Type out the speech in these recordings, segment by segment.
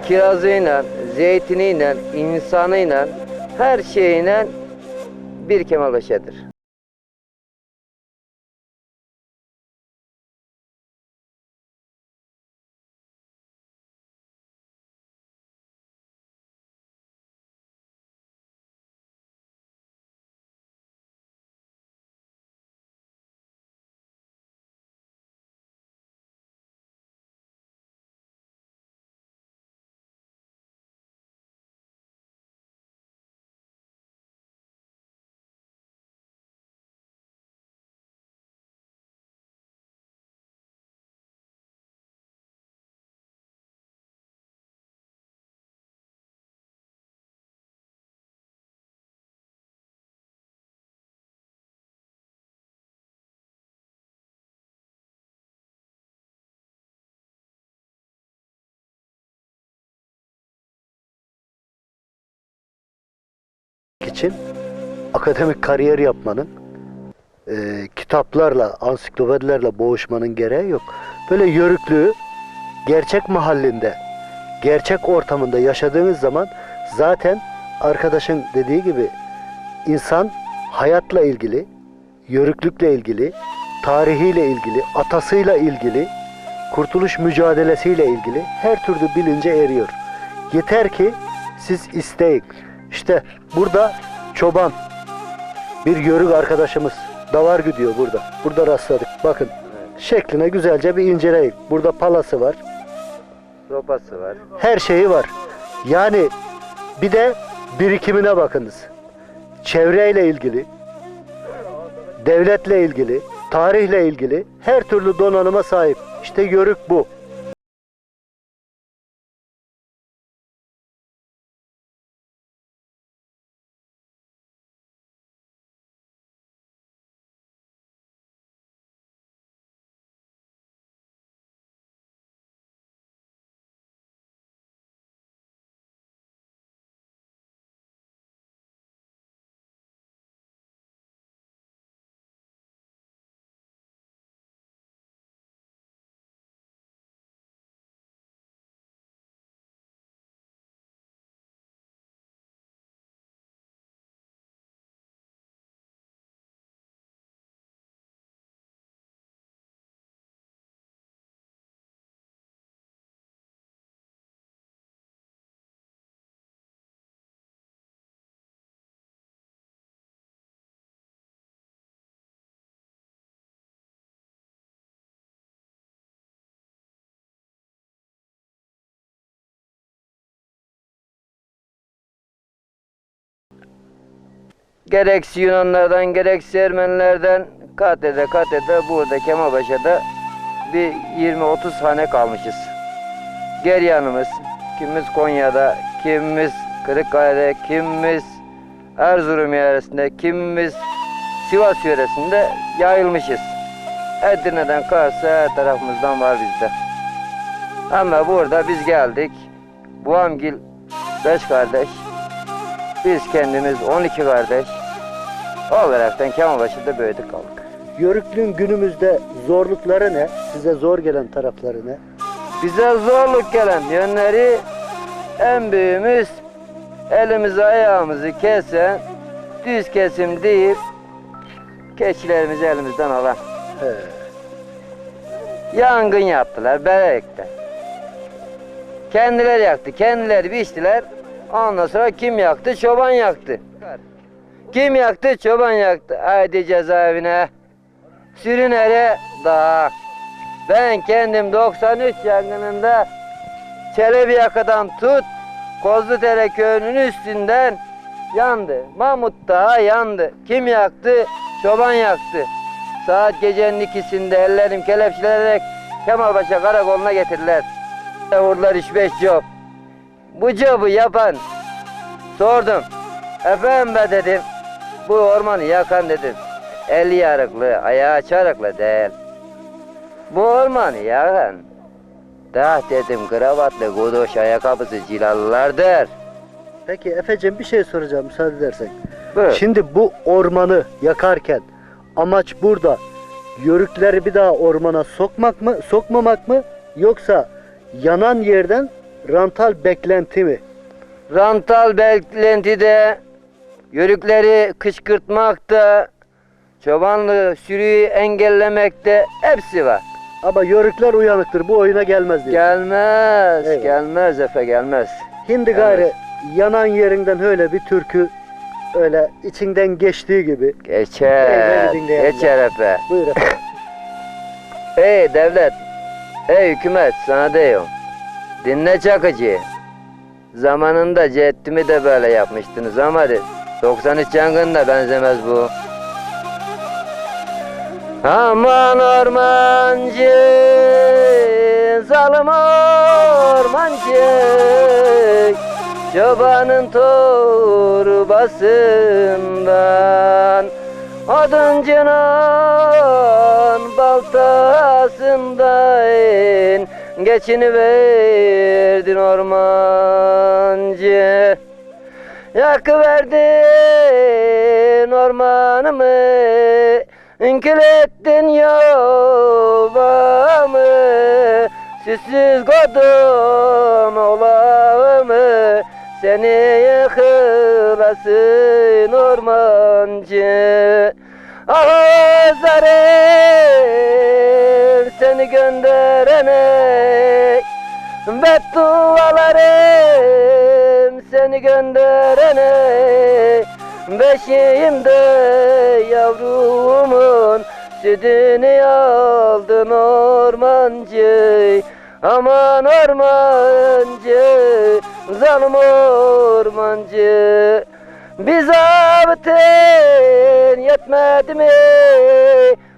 kirazıyla, zeytiniyle, insanıyla, her şeyiyle bir Kemalpaşa'dır. için akademik kariyer yapmanın, kitaplarla, ansiklopedilerle boğuşmanın gereği yok. Böyle yörüklüğü gerçek mahallinde, gerçek ortamında yaşadığınız zaman zaten arkadaşın dediği gibi insan hayatla ilgili, yörüklükle ilgili, tarihiyle ilgili, atasıyla ilgili, kurtuluş mücadelesiyle ilgili her türlü bilince eriyor. Yeter ki siz isteyin. İşte burada çoban, bir yörük arkadaşımız davar gidiyor burada. Burada rastladık. Bakın şekline güzelce bir inceleyin. Burada palası var. Sopası var. Her şeyi var. Yani bir de birikimine bakınız. Çevreyle ilgili, devletle ilgili, tarihle ilgili her türlü donanıma sahip. İşte yörük bu. Gerekse Yunanlardan, gerekse Ermenilerden kat ede burada Kemalpaşa'da bir 20-30 hane kalmışız. Geryanımız, kimimiz Konya'da, kimimiz Kırıkkale'de, kimimiz Erzurum yöresinde, kimimiz Sivas yöresinde yayılmışız. Edirne'den Kars'a her tarafımızdan var bizde. Ama burada biz geldik. Buamgil 5 kardeş. Biz kendimiz 12 kardeş olaraktan Kemalpaşa'da büyüdük kaldık. Yörüklüğün günümüzde zorlukları ne? Size zor gelen tarafları ne? Bize zorluk gelen yönleri en büyüğümüz elimizi ayağımızı kesen, düz kesim deyip keçilerimizi elimizden alan. He. Yangın yaptılar Berek'te. Kendileri yaktı, kendileri biçtiler. Ondan sonra kim yaktı? Çoban yaktı. Kim yaktı? Çoban yaktı. Haydi cezaevine. Sürünere daha. Ben kendim 93 yangınında Çelebiyaka'dan tut, Kozlutere köyünün üstünden yandı. Mahmut Dağı yandı. Kim yaktı? Çoban yaktı. Saat gecenin 2'sinde ellerim kelepçelerek Kemalpaşa karakoluna getirdiler. Vurdular 3-5 job. Bu job'u yapan sordum. Efendim be dedim. Bu ormanı yakan dedim. Eli yarıklı, ayağı çarıklı değil. Bu ormanı yakan da dedim kravatlı, godoş ayakkabısı cilalılardır. Peki Efe'cim bir şey soracağım müsaade edersen. Buyur. Şimdi bu ormanı yakarken amaç burada yörükleri bir daha ormana sokmak mı, sokmamak mı, yoksa yanan yerden rantal beklenti mi? Rantal beklentide, yörükleri kışkırtmakta, çobanlığı sürüyü engellemekte hepsi var. Ama yörükler uyanıktır, bu oyuna gelmez diyor. Gelmez, Evet. gelmez Efe gelmez. Şimdi gayrı yanan yerinden öyle bir türkü öyle içinden geçtiği gibi. Geçer, Eyvallah dinleyenler. geçer Efe. Buyur efendim. Ey devlet, ey hükümet sana diyorum. Dinle Çakıcı. Zamanında ceddimi de böyle yapmıştınız ama 93 yangınına benzemez bu. Aman ormancı, zalim ormancı, çobanın torbasından, oduncunun baltasından geçiniverdin ormancı. Yakıverdin ormanımı, kül ettin yuvamı, süssüz kodun oğlağımı, seni yıkılasın ormancı. Ah zarım seni gönderene, beddualarım seni gönderene, beşiğimde yavrumun sütünü aldın ormancı. Aman ormancı, zalim ormancı. Biz zabıtın yetmedi mi?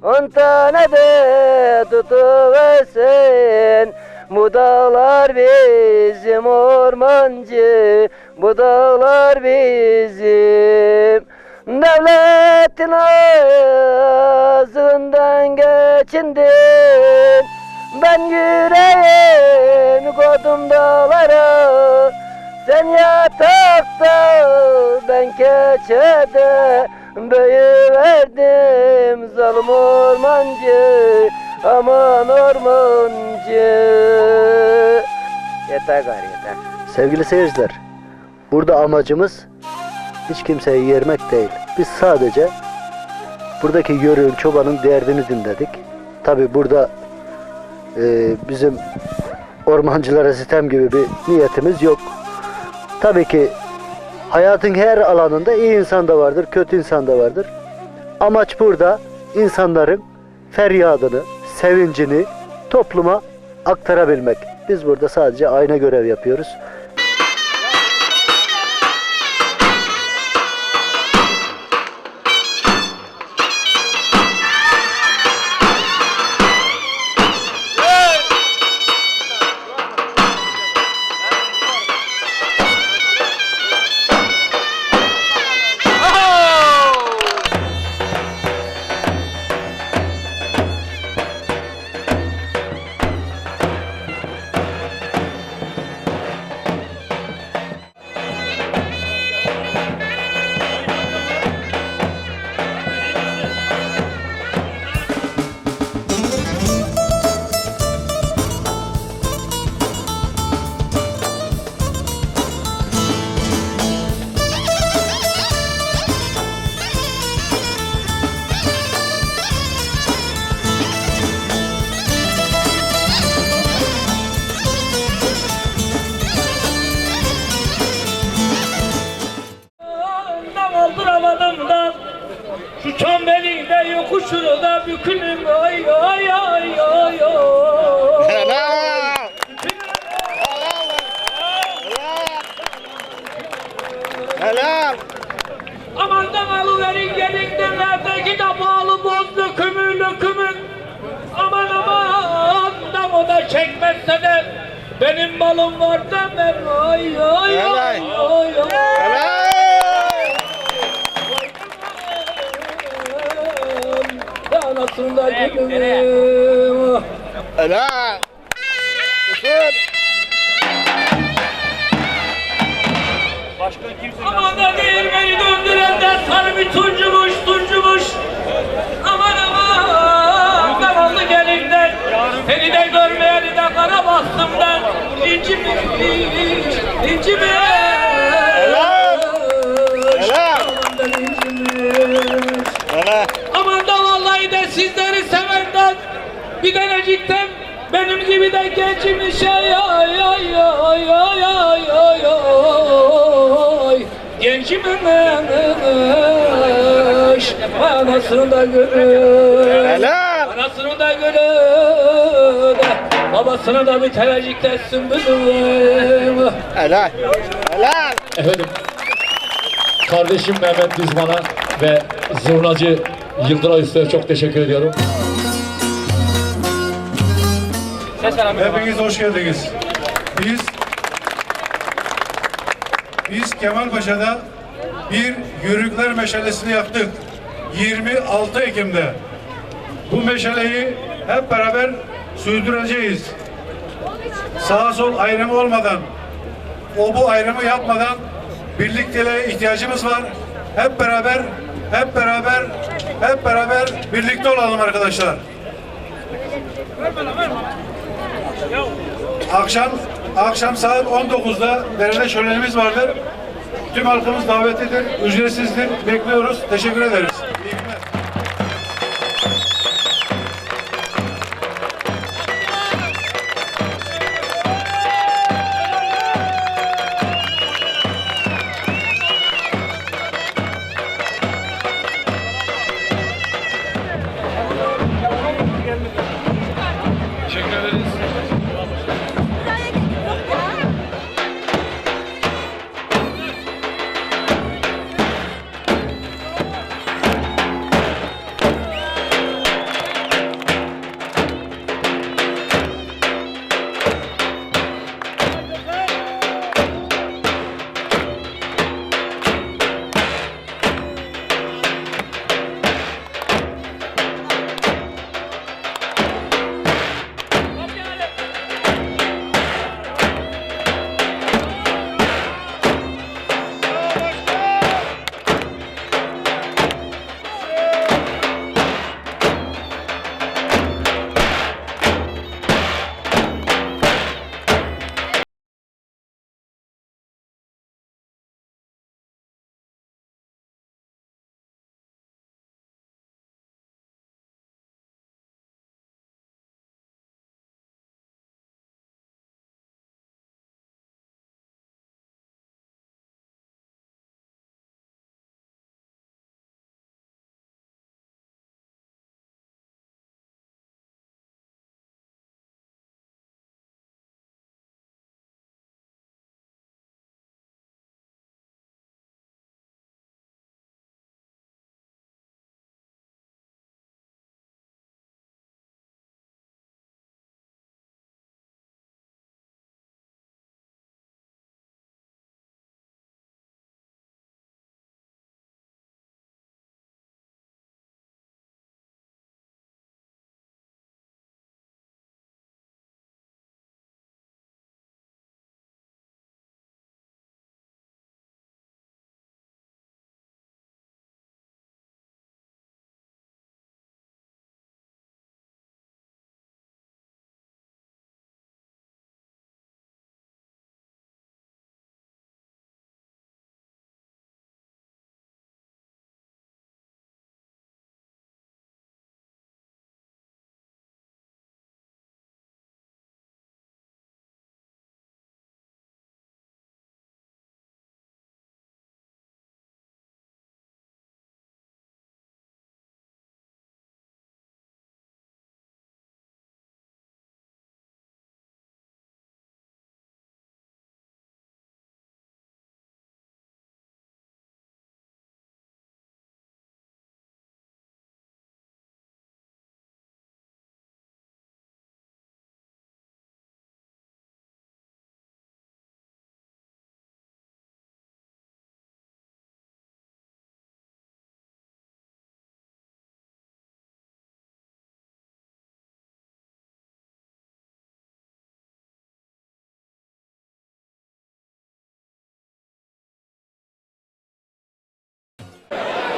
10 tane de tutuversin. Bu dağlar bizim ormancı, bu dağlar bizim. Devletin ağzından geçindin, ben yüreğimi koydum dağlara. Sen yatakta, ben keçede, büyüverdim zalim ormancı. Aman ormancı. Yeter gari yeter. Sevgili seyirciler, burada amacımız hiç kimseyi yermek değil. Biz sadece buradaki yörüğün, çobanın derdini dinledik. Tabi burada bizim ormancılara sitem gibi bir niyetimiz yok. Tabii ki hayatın her alanında iyi insan da vardır, kötü insan da vardır. Amaç burada insanların feryadını, sevincini topluma aktarabilmek. Biz burada sadece ayna görev yapıyoruz. Şu çam belinde yokuşunu da bükünüm ay ay ay ay ay. Helal. Aman da alıverin gelin derlerdeki de bağlı boz dökümü dökümü. Aman aman da o da çekmezse de benim malım var demem ay ay ay ay ay. Anasında gülüm. Helal. Aman da değirmeni döndürenler sarı bir tuncumuş tuncumuş. Aman aman zavallı gelinden seni de görmeyeni de kara bastımdan. İçim Bir denecikten benim gibi de geçmiş ay ay ay ay ay ay ay ay. Gencimin anasını da görür, anasını da görür, babasını da bir terecik teslim bulurum. Helal. Helal. Efendim, kardeşim Mehmet Düzman'a ve zurnacı Yıldıray Usta'ya çok teşekkür ediyorum. Hepiniz hoş geldiniz. Biz Kemalpaşa'da bir yörükler meşalesini yaktık. 26 Ekim'de. Bu meşaleyi hep beraber sürdüreceğiz. Sağ sol ayrımı olmadan, bu ayrımı yapmadan birlikteliğe ihtiyacımız var. Hep beraber birlikte olalım arkadaşlar. Akşam saat 19'da derede şölenimiz vardır. Tüm halkımız davetlidir, ücretsizdir. Bekliyoruz. Teşekkür ederiz. İyi günler. Teşekkür ederiz.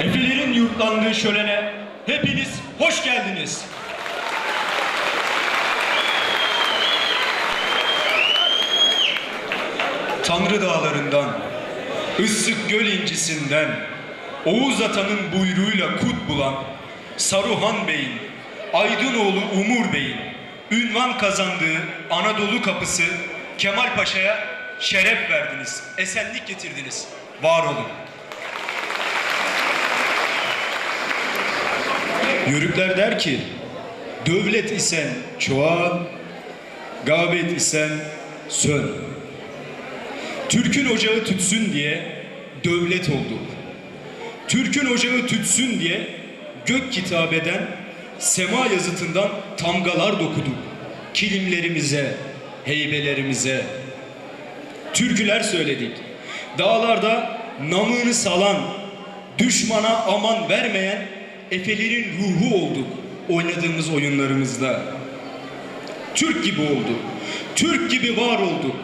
Efelerin yurtlandığı şölene hepiniz hoş geldiniz. Tanrı dağlarından, Issık göl incisinden, Oğuz Atan'ın buyruğuyla kut bulan Saruhan Bey'in Aydınoğlu Umur Bey'in ünvan kazandığı Anadolu kapısı Kemal Paşa'ya şeref verdiniz, esenlik getirdiniz. Var olun. Yörükler der ki, devlet isen çoğal, gabet isen sön. Türk'ün ocağı tütsün diye devlet olduk. Türk'ün ocağı tütsün diye gök kitabeden, sema yazıtından tamgalar dokuduk. Kilimlerimize, heybelerimize. Türküler söyledik. Dağlarda namını salan, düşmana aman vermeyen efelerin ruhu olduk oynadığımız oyunlarımızda. Türk gibi olduk. Türk gibi var olduk.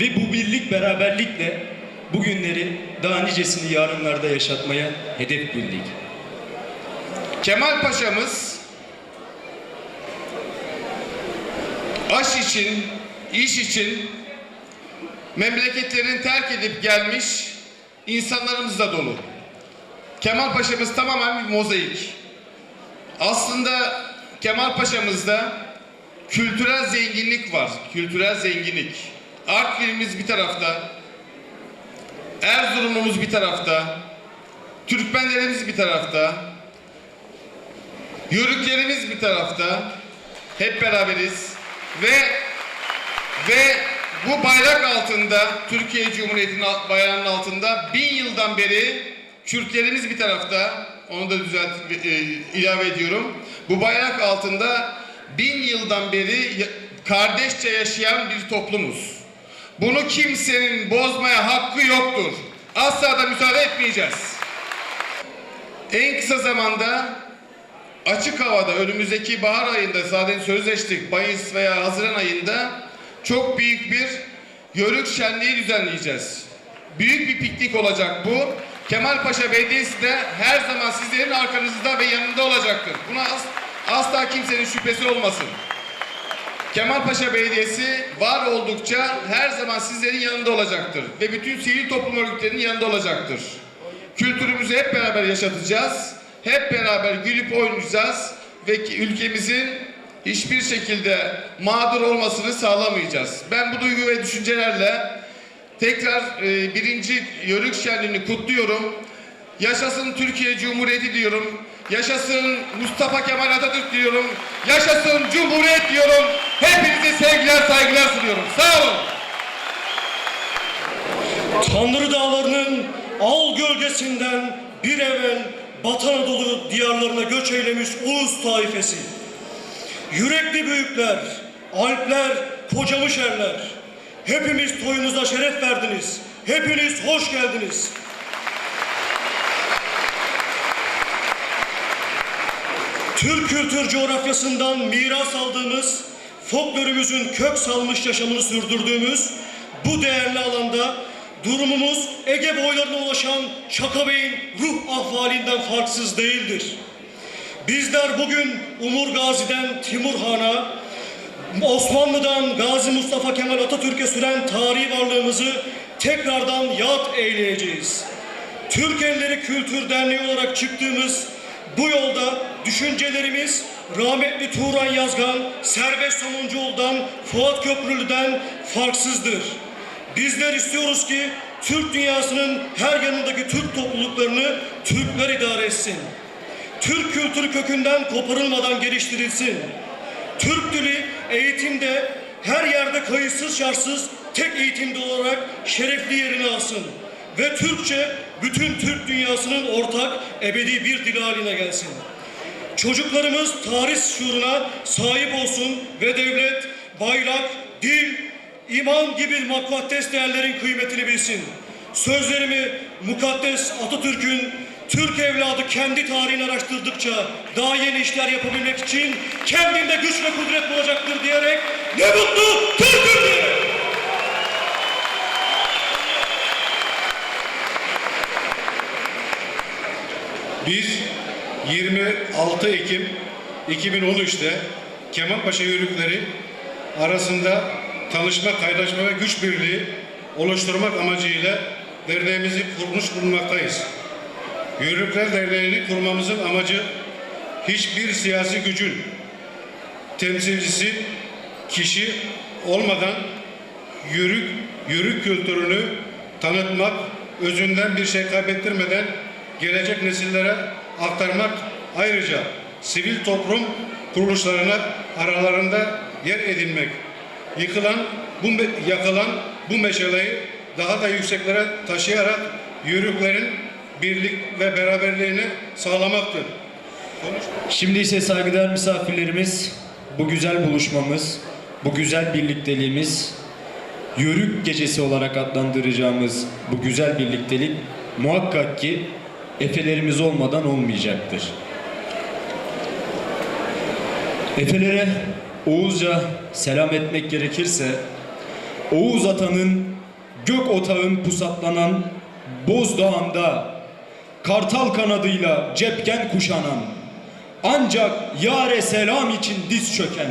Ve bu birlik beraberlikle bugünleri daha nicesini yarınlarda yaşatmaya hedef bildik. Kemal Paşa'mız aş için, iş için memleketlerini terk edip gelmiş insanlarımızla dolu. Kemal Paşa'mız tamamen bir mozaik. Aslında Kemal Paşa'mızda kültürel zenginlik var. Kültürel zenginlik. Artvin'imiz bir tarafta, Erzurum'umuz bir tarafta, Türkmenlerimiz bir tarafta, Yörüklerimiz bir tarafta, hep beraberiz ve bu bayrak altında, Türkiye Cumhuriyeti'nin bayrağının altında 1000 yıldan beri Kürtlerimiz bir tarafta, onu da ilave ediyorum. Bu bayrak altında 1000 yıldan beri kardeşçe yaşayan bir toplumuz. Bunu kimsenin bozmaya hakkı yoktur. Asla da müsaade etmeyeceğiz. En kısa zamanda açık havada önümüzdeki bahar ayında zaten sözleştik, Mayıs veya Haziran ayında çok büyük bir yörük şenliği düzenleyeceğiz. Büyük bir piknik olacak bu. Kemalpaşa Belediyesi de her zaman sizlerin arkanızda ve yanında olacaktır. Buna asla kimsenin şüphesi olmasın. Kemalpaşa Belediyesi var oldukça her zaman sizlerin yanında olacaktır ve bütün sivil toplum örgütlerinin yanında olacaktır. Kültürümüzü hep beraber yaşatacağız, hep beraber gülüp oynayacağız ve ülkemizin hiçbir şekilde mağdur olmasını sağlamayacağız. Ben bu duygu ve düşüncelerle tekrar birinci Yörük Şenliği'ni kutluyorum. Yaşasın Türkiye Cumhuriyeti diyorum. Yaşasın Mustafa Kemal Atatürk diyorum. Yaşasın Cumhuriyet diyorum. Hepinize sevgiler, saygılar sunuyorum. Sağ olun. Tanrı dağlarının al gölgesinden bir evvel Batı Anadolu diyarlarına göç eylemiş ulus taifesi. Yürekli büyükler, Alpler, kocamış erler. Hepimiz toyunuza şeref verdiniz. Hepiniz hoş geldiniz. Türk kültür coğrafyasından miras aldığımız, folklorumuzun kök salmış yaşamını sürdürdüğümüz bu değerli alanda durumumuz Ege boylarına ulaşan Çaka Bey'in ruh ahvalinden farksız değildir. Bizler bugün Umur Gazi'den Timur Han'a, Osmanlı'dan Gazi Mustafa Kemal Atatürk'e süren tarihi varlığımızı tekrardan yad eyleyeceğiz. Türk Elleri Kültür Derneği olarak çıktığımız bu yolda düşüncelerimiz rahmetli Turan Yazgan, Serbest Somuncuoğlu'dan, Fuat Köprülü'den farksızdır. Bizler istiyoruz ki Türk dünyasının her yanındaki Türk topluluklarını Türkler idare etsin. Türk kültürü kökünden koparılmadan geliştirilsin. Türk dili eğitimde her yerde kayıtsız şartsız tek eğitimde olarak şerefli yerini alsın. Ve Türkçe bütün Türk dünyasının ortak ebedi bir dili haline gelsin. Çocuklarımız tarih şuuruna sahip olsun ve devlet, bayrak, dil, iman gibi mukaddes değerlerin kıymetini bilsin. Sözlerimi mukaddes Atatürk'ün Türk evladı kendi tarihini araştırdıkça daha yeni işler yapabilmek için kendinde güç ve kudret bulacaktır diyerek ne mutlu Türk'üm diye. Biz 26 Ekim 2013'te Kemalpaşa Yörükleri arasında tanışma, kaynaşma ve güç birliği oluşturmak amacıyla derneğimizi kurmuş bulunmaktayız. Yörükler Derneği'ni kurmamızın amacı hiçbir siyasi gücün temsilcisi kişi olmadan yörük kültürünü tanıtmak, özünden bir şey kaybettirmeden gelecek nesillere aktarmak, ayrıca sivil toplum kuruluşlarına aralarında yer edinmek, yakılan bu meşaleyi daha da yükseklere taşıyarak yörüklerin birlik ve beraberliğini sağlamaktır. Şimdi ise saygıdeğer misafirlerimiz, bu güzel buluşmamız, bu güzel birlikteliğimiz, Yörük Gecesi olarak adlandıracağımız bu güzel birliktelik muhakkak ki efelerimiz olmadan olmayacaktır. Efelere Oğuzca selam etmek gerekirse, Oğuz Atan'ın gök otağın pusaklanan Bozdağ'ında kartal kanadıyla cepken kuşanan, ancak yâre selam için diz çöken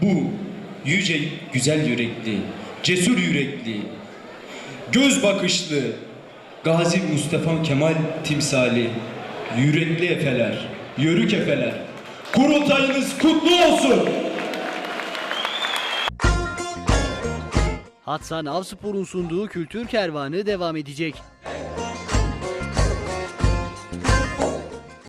bu yüce güzel yürekli, cesur yürekli, göz bakışlı Gazi Mustafa Kemal timsali, yürekli efeler, yörük efeler, kurultayınız kutlu olsun. Hatsan Avspor'un sunduğu kültür kervanı devam edecek.